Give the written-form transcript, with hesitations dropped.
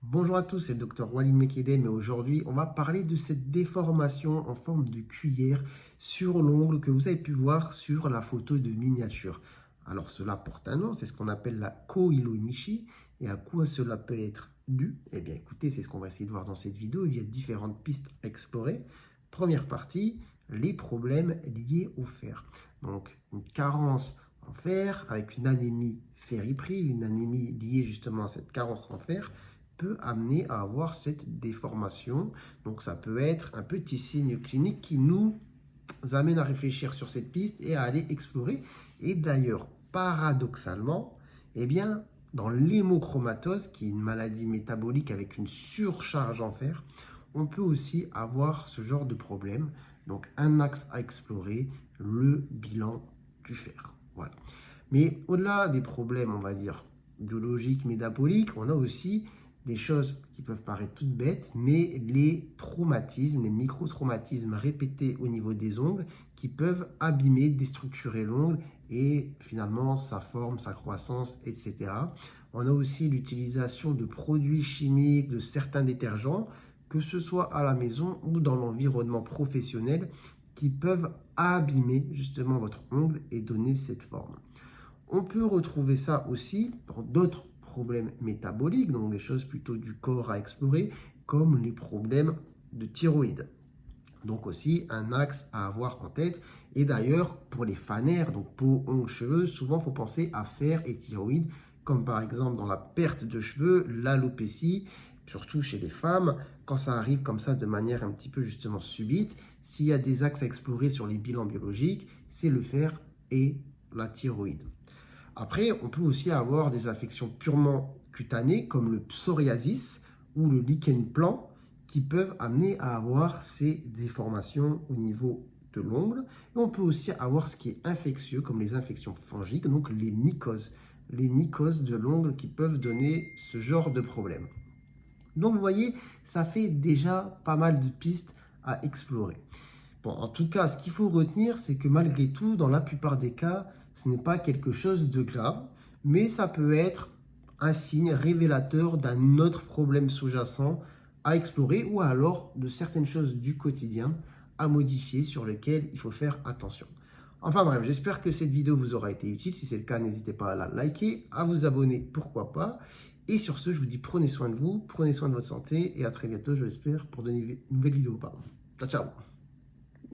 Bonjour à tous, c'est le docteur Walid Mekedem et aujourd'hui on va parler de cette déformation en forme de cuillère sur l'ongle que vous avez pu voir sur la photo de miniature. Alors cela porte un nom, c'est ce qu'on appelle la Koilo-Nishi. Et à quoi cela peut être dû? Eh bien écoutez, c'est ce qu'on va essayer de voir dans cette vidéo. Il y a différentes pistes à explorer. Première partie, les problèmes liés au fer. Donc une carence en fer avec une anémie ferriprive, une anémie liée justement à cette carence en fer, peut amener à avoir cette déformation. Donc ça peut être un petit signe clinique qui nous amène à réfléchir sur cette piste et à aller explorer. Et d'ailleurs, paradoxalement, eh bien, dans l'hémochromatose, qui est une maladie métabolique avec une surcharge en fer, on peut aussi avoir ce genre de problème. Donc un axe à explorer, le bilan du fer. Voilà. Mais au-delà des problèmes, on va dire, biologiques, métaboliques, on a aussi des choses qui peuvent paraître toutes bêtes, mais les traumatismes, les micro-traumatismes répétés au niveau des ongles qui peuvent abîmer, déstructurer l'ongle et finalement sa forme, sa croissance, etc. On a aussi l'utilisation de produits chimiques, de certains détergents, que ce soit à la maison ou dans l'environnement professionnel, qui peuvent abîmer justement votre ongle et donner cette forme. On peut retrouver ça aussi pour d'autres problèmes métaboliques, donc des choses plutôt du corps à explorer, comme les problèmes de thyroïde. Donc aussi un axe à avoir en tête. Et d'ailleurs, pour les fanères, donc peau, ongles, cheveux, souvent il faut penser à fer et thyroïde, comme par exemple dans la perte de cheveux, l'alopécie, surtout chez les femmes, quand ça arrive comme ça de manière un petit peu justement subite. S'il y a des axes à explorer sur les bilans biologiques, c'est le fer et la thyroïde. Après, on peut aussi avoir des affections purement cutanées comme le psoriasis ou le lichen plan qui peuvent amener à avoir ces déformations au niveau de l'ongle. Et on peut aussi avoir ce qui est infectieux comme les infections fongiques, donc les mycoses de l'ongle qui peuvent donner ce genre de problème. Donc vous voyez, ça fait déjà pas mal de pistes à explorer. Bon, en tout cas, ce qu'il faut retenir, c'est que malgré tout, dans la plupart des cas, ce n'est pas quelque chose de grave, mais ça peut être un signe révélateur d'un autre problème sous-jacent à explorer ou alors de certaines choses du quotidien à modifier sur lesquelles il faut faire attention. Enfin bref, j'espère que cette vidéo vous aura été utile. Si c'est le cas, n'hésitez pas à la liker, à vous abonner, pourquoi pas. Et sur ce, je vous dis prenez soin de vous, prenez soin de votre santé et à très bientôt, je l'espère, pour de nouvelles vidéos. Ciao, ciao.